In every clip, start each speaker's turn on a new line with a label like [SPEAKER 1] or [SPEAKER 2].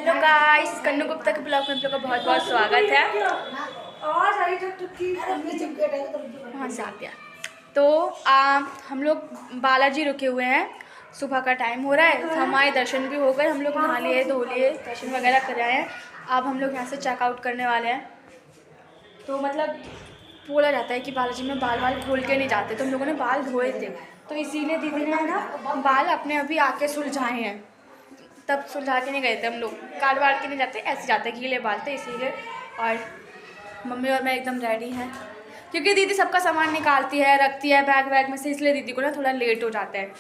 [SPEAKER 1] Hello guys, कन्नू गुप्ता के blog में आप लोग का बहुत बहुत स्वागत है। वहाँ से आ गया तो हम लोग बालाजी रुके हुए हैं। सुबह का टाइम हो रहा है, हमारे दर्शन भी हो गए, हम लोग नहा लिए धो लिए, दर्शन वगैरह कराए हैं। अब हम लोग यहाँ से चेकआउट करने वाले हैं। तो मतलब बोला जाता है कि बालाजी में बाल खोल के नहीं जाते, तो हम लोगों ने बाल धोए थे, तो इसीलिए दीदी ने ना बाल अपने अभी आके सुलझाए हैं। तब सुलझा के नहीं गए थे हम लोग, काट वाट के नहीं जाते, ऐसे जाते गीले बाल थे इसीलिए। और मम्मी और मैं एकदम रेडी हैं, क्योंकि दीदी सबका सामान निकालती है, रखती है बैग वैग में से, इसलिए दीदी को ना थोड़ा लेट हो जाता है।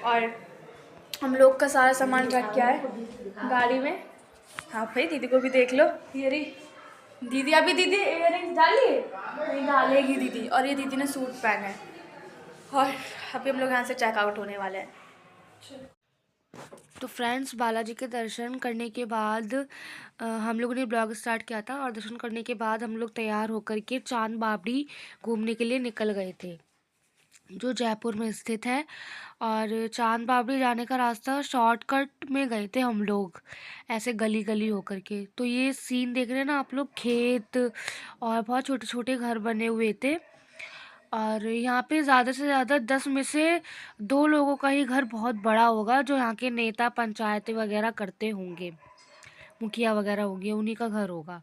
[SPEAKER 1] और हम लोग का सारा सामान रख गया है गाड़ी में। हाँ भाई, दीदी को भी देख लो, ये रही दीदी। अभी दीदी इयररिंग्स डाली नहीं, डालेगी दीदी। और ये दीदी ने सूट पहना है। और अभी हम लोग यहाँ से चेकआउट होने वाले हैं। तो फ्रेंड्स, बालाजी के दर्शन करने के बाद हम लोगों ने ब्लॉग स्टार्ट किया था, और दर्शन करने के बाद हम लोग तैयार होकर के चांद बावड़ी घूमने के लिए निकल गए थे, जो जयपुर में स्थित है। और चांद बावड़ी जाने का रास्ता शॉर्टकट में गए थे हम लोग, ऐसे गली गली होकर के। तो ये सीन देख रहे हैं ना आप लोग, खेत और बहुत छोटे छोटे घर बने हुए थे। और यहाँ पे ज़्यादा से ज़्यादा 10 में से 2 लोगों का ही घर बहुत बड़ा होगा, जो यहाँ के नेता पंचायतें वगैरह करते होंगे, मुखिया वगैरह होंगे, उन्हीं का घर होगा।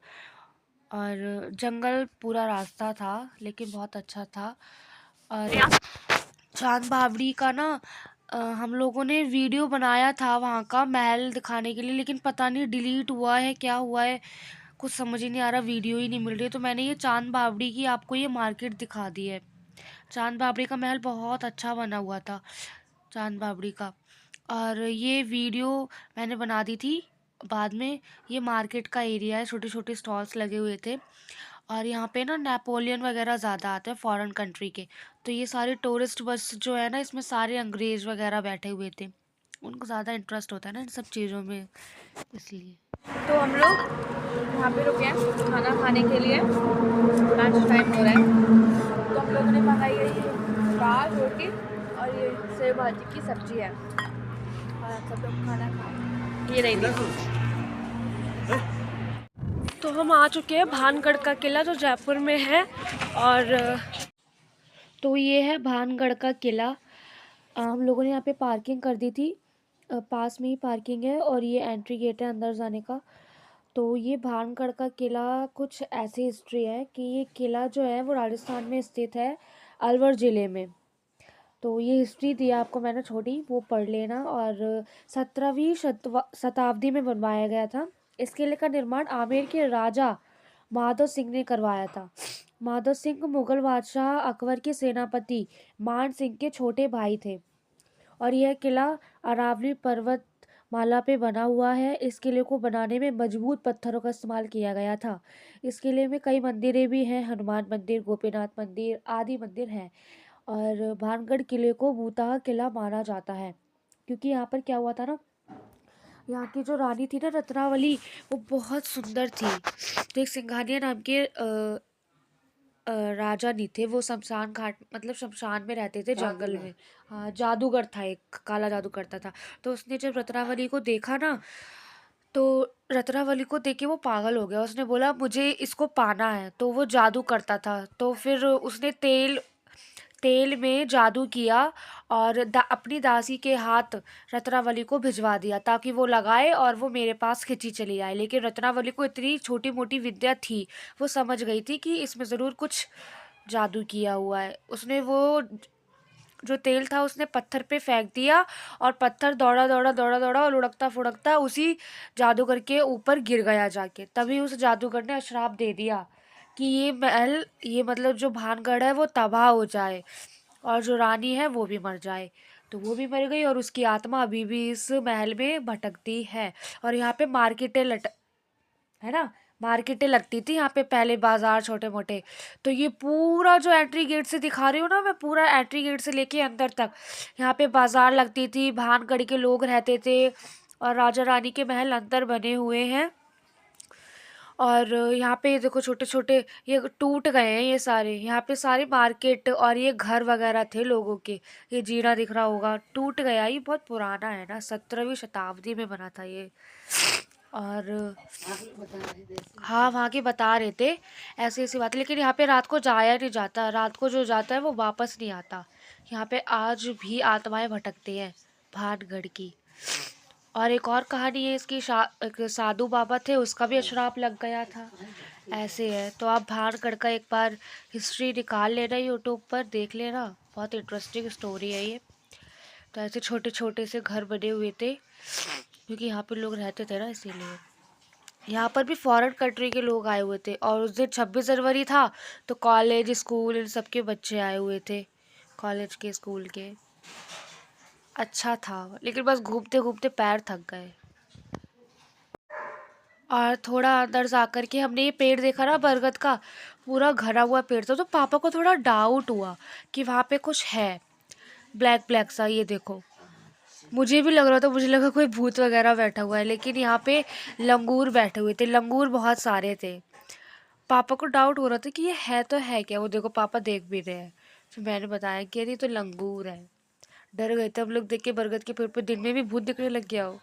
[SPEAKER 1] और जंगल पूरा रास्ता था, लेकिन बहुत अच्छा था। और चांद बावड़ी का ना हम लोगों ने वीडियो बनाया था वहाँ का महल दिखाने के लिए, लेकिन पता नहीं डिलीट हुआ है, क्या हुआ है, कुछ समझ ही नहीं आ रहा, वीडियो ही नहीं मिल रही। तो मैंने ये चांद बावड़ी की आपको ये मार्केट दिखा दी है। चांद बावड़ी का महल बहुत अच्छा बना हुआ था, चांद बावड़ी का। और ये वीडियो मैंने बना दी थी बाद में। ये मार्केट का एरिया है, छोटे छोटे स्टॉल्स लगे हुए थे। और यहाँ पे ना नेपोलियन वगैरह ज़्यादा आते हैं फॉरेन कंट्री के, तो ये सारे टूरिस्ट बस जो है ना, इसमें सारे अंग्रेज़ वगैरह बैठे हुए थे, उनको ज़्यादा इंटरेस्ट होता है ना इन सब चीज़ों में, इसलिए। तो हम लोग यहाँ पे रुके हैं खाना खाने के लिए, लंच टाइम हो रहा है। तो हम लोगों ने मंगाई है ये दाल रोटी और ये सेव भाजी की सब्जी है, और सब लोग खाना खाए। ये रही तो हम आ चुके हैं भानगढ़ का किला, जो जयपुर में है। और तो ये है भानगढ़ का किला। हम लोगों ने यहाँ पे पार्किंग कर दी थी, पास में ही पार्किंग है, और ये एंट्री गेट है अंदर जाने का। तो ये भानगढ़ का किला कुछ ऐसी हिस्ट्री है कि ये किला जो है वो राजस्थान में स्थित है, अलवर ज़िले में। तो ये हिस्ट्री दिया आपको मैंने छोटी, वो पढ़ लेना। और 17वीं शताब्दी में बनवाया गया था। इस किले का निर्माण आमेर के राजा माधव सिंह ने करवाया था। माधव सिंह मुगल बादशाह अकबर के सेनापति मान सिंह के छोटे भाई थे। और यह किला अरावली पर्वत माला पे बना हुआ है। इस किले को बनाने में मजबूत पत्थरों का इस्तेमाल किया गया था। इस किले में कई मंदिरें भी हैं, हनुमान मंदिर, गोपीनाथ मंदिर आदि मंदिर हैं। और भानगढ़ किले को भूतहा किला माना जाता है, क्योंकि यहाँ पर क्या हुआ था ना, यहाँ की जो रानी थी ना, रत्नावली, वो बहुत सुंदर थी। तो एक सिंघानिया नाम के राजा नहीं थे, वो शमशान घाट मतलब शमशान में रहते थे, जंगल में। हाँ, जादूगर था, एक काला जादू करता था। तो उसने जब रत्नावली को देखा ना, तो रत्नावली को देख के वो पागल हो गया। उसने बोला मुझे इसको पाना है। तो वो जादू करता था, तो फिर उसने तेल में जादू किया और अपनी दासी के हाथ रत्नावली को भिजवा दिया, ताकि वो लगाए और वो मेरे पास खिंची चली आए। लेकिन रत्नावली को इतनी छोटी मोटी विद्या थी, वो समझ गई थी कि इसमें ज़रूर कुछ जादू किया हुआ है। उसने वो जो तेल था उसने पत्थर पे फेंक दिया, और पत्थर दौड़ा दौड़ा दौड़ा दौड़ा और लुढ़कता फुढ़कता उसी जादूगर के ऊपर गिर गया जाके। तभी उस जादूगर ने श्राप दे दिया कि ये महल, ये मतलब जो भानगढ़ है वो तबाह हो जाए, और जो रानी है वो भी मर जाए। तो वो भी मर गई, और उसकी आत्मा अभी भी इस महल में भटकती है। और यहाँ पे है ना, मार्केटें लगती थी यहाँ पे पहले, बाजार छोटे मोटे। तो ये पूरा जो एंट्री गेट से दिखा रही हूँ ना मैं, पूरा एंट्री गेट से लेके अंदर तक यहाँ पे बाजार लगती थी, भानगढ़ के लोग रहते थे, और राजा रानी के महल अंदर बने हुए हैं। और यहाँ पे देखो छोटे छोटे ये टूट गए हैं ये सारे, यहाँ पे सारे मार्केट और ये घर वगैरह थे लोगों के। ये जीना दिख रहा होगा, टूट गया। ये बहुत पुराना है ना, 17वीं शताब्दी में बना था ये।
[SPEAKER 2] और हाँ वहाँ के बता रहे थे ऐसी ऐसी बात, लेकिन यहाँ पे रात को जाया नहीं जाता, रात को जो जाता है वो वापस नहीं आता। यहाँ पे आज भी आत्माएं भटकती हैं भानगढ़ की। और एक और कहानी है इसकी, एक साधु बाबा थे, उसका भी श्राप लग गया था, ऐसे है। तो आप भानगढ़ का एक बार हिस्ट्री निकाल लेना, यूट्यूब पर देख लेना, बहुत इंटरेस्टिंग स्टोरी है ये। तो ऐसे छोटे छोटे से घर बने हुए थे, क्योंकि यहाँ पे लोग रहते थे ना, इसीलिए। यहाँ पर भी फॉरेन कंट्री के लोग आए हुए थे, और उस दिन 26 जनवरी था, तो कॉलेज स्कूल इन सब के बच्चे आए हुए थे, कॉलेज के स्कूल के। अच्छा था, लेकिन बस घूमते घूमते पैर थक गए। और थोड़ा अंदर जा कर के हमने ये पेड़ देखा ना बरगद का, पूरा घना हुआ पेड़ था, तो पापा को थोड़ा डाउट हुआ कि वहाँ पे कुछ है ब्लैक ब्लैक सा। ये देखो, मुझे भी लग रहा था, मुझे लगा कोई भूत वगैरह बैठा हुआ है, लेकिन यहाँ पे लंगूर बैठे हुए थे, लंगूर बहुत सारे थे। पापा को डाउट हो रहा था कि ये है तो है क्या, वो देखो पापा देख भी रहे हैं। फिर मैंने बताया कि अरे तो लंगूर है। डर गए थे हम लोग देख के बरगद के पेड़ पे, दिन में भी भूत दिखने लग गया हो।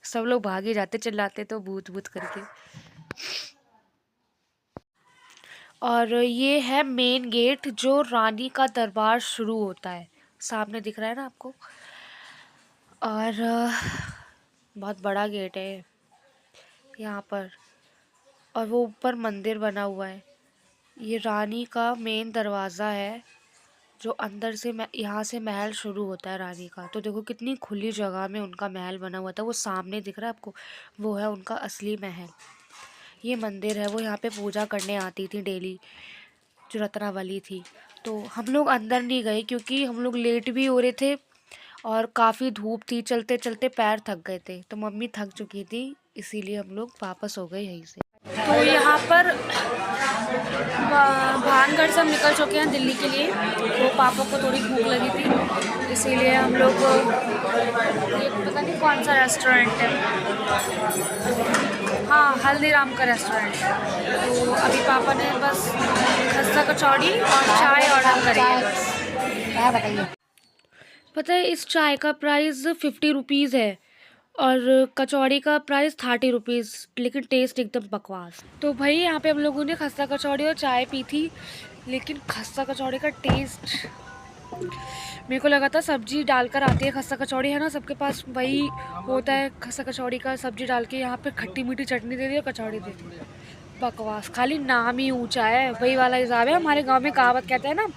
[SPEAKER 2] सब लोग भागे जाते चिल्लाते तो भूत भूत करके। और ये है मेन गेट, जो रानी का दरबार शुरू होता है, सामने दिख रहा है ना आपको। और बहुत बड़ा गेट है यहाँ पर, और वो ऊपर मंदिर बना हुआ है। ये रानी का मेन दरवाज़ा है, जो अंदर से यहाँ से महल शुरू होता है रानी का। तो देखो कितनी खुली जगह में उनका महल बना हुआ था, वो सामने दिख रहा है आपको, वो है उनका असली महल। ये मंदिर है, वो यहाँ पे पूजा करने आती थी डेली, जो रत्नावली थी। तो हम लोग अंदर नहीं गए, क्योंकि हम लोग लेट भी हो रहे थे, और काफ़ी धूप थी, चलते चलते पैर थक गए थे, तो मम्मी थक चुकी थी, इसीलिए हम लोग वापस हो गए यहीं से।
[SPEAKER 1] तो यहाँ पर भानगढ़ से हम निकल चुके हैं दिल्ली के लिए। तो पापा को थोड़ी भूख लगी थी, इसीलिए हम लोग, ये पता नहीं कौन सा रेस्टोरेंट है, हाँ हल्दीराम का रेस्टोरेंट है। तो अभी पापा ने बस खस्ता कचौड़ी और चाय ऑर्डर करी है बस।
[SPEAKER 2] क्या बताइए, पता है इस चाय का प्राइस 50 रुपीज़ है, और कचौड़ी का प्राइस 30 रुपीज़, लेकिन टेस्ट एकदम बकवास। तो भाई यहाँ पे हम लोगों ने खस्ता कचौड़ी और चाय पी थी, लेकिन खस्ता कचौड़ी का टेस्ट, मेरे को लगा था सब्जी डालकर आती है खस्ता कचौड़ी, है ना सबके पास वही होता है, खस्ता कचौड़ी का सब्जी डाल के, यहाँ पे खट्टी मीठी चटनी दे दी और कचौड़ी दे दी। बकवास, खाली नाम ही ऊंचा है, वही वाला हिसाब है। हमारे गांव में कहावत कहते हैं ना,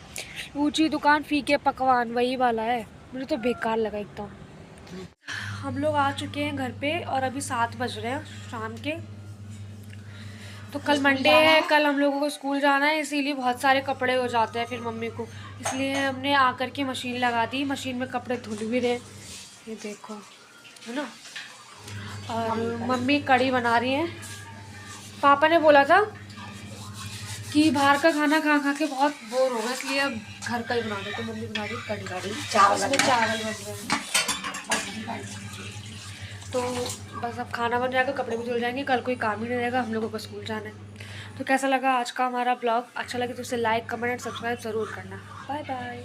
[SPEAKER 2] ऊंची दुकान फीके पकवान, वही वाला है। मुझे तो बेकार लगा एकदम। हम लोग आ चुके हैं घर पे, और अभी 7 बज रहे हैं शाम के। तो कल मंडे है, कल हम लोगों को स्कूल जाना है, इसीलिए बहुत सारे कपड़े हो जाते हैं फिर मम्मी को, इसलिए हमने आकर के मशीन लगा दी, मशीन में कपड़े धुल भी रहे, ये देखो, है ना। और मम्मी कढ़ी बना रही हैं। पापा ने बोला था कि बाहर का खाना खा खा के बहुत बोर हो गया, इसलिए अब घर का ही बना दो, तो मम्मी बना रही कढ़ी, चावल बन रहे हैं। तो बस अब खाना बन जाएगा, कपड़े भी धुल जाएंगे, कल कोई काम ही नहीं रहेगा, हम लोगों को स्कूल जाना है। तो कैसा लगा आज का हमारा ब्लॉग? अच्छा लगे तो उसे लाइक कमेंट एंड सब्सक्राइब ज़रूर करना। Bye bye.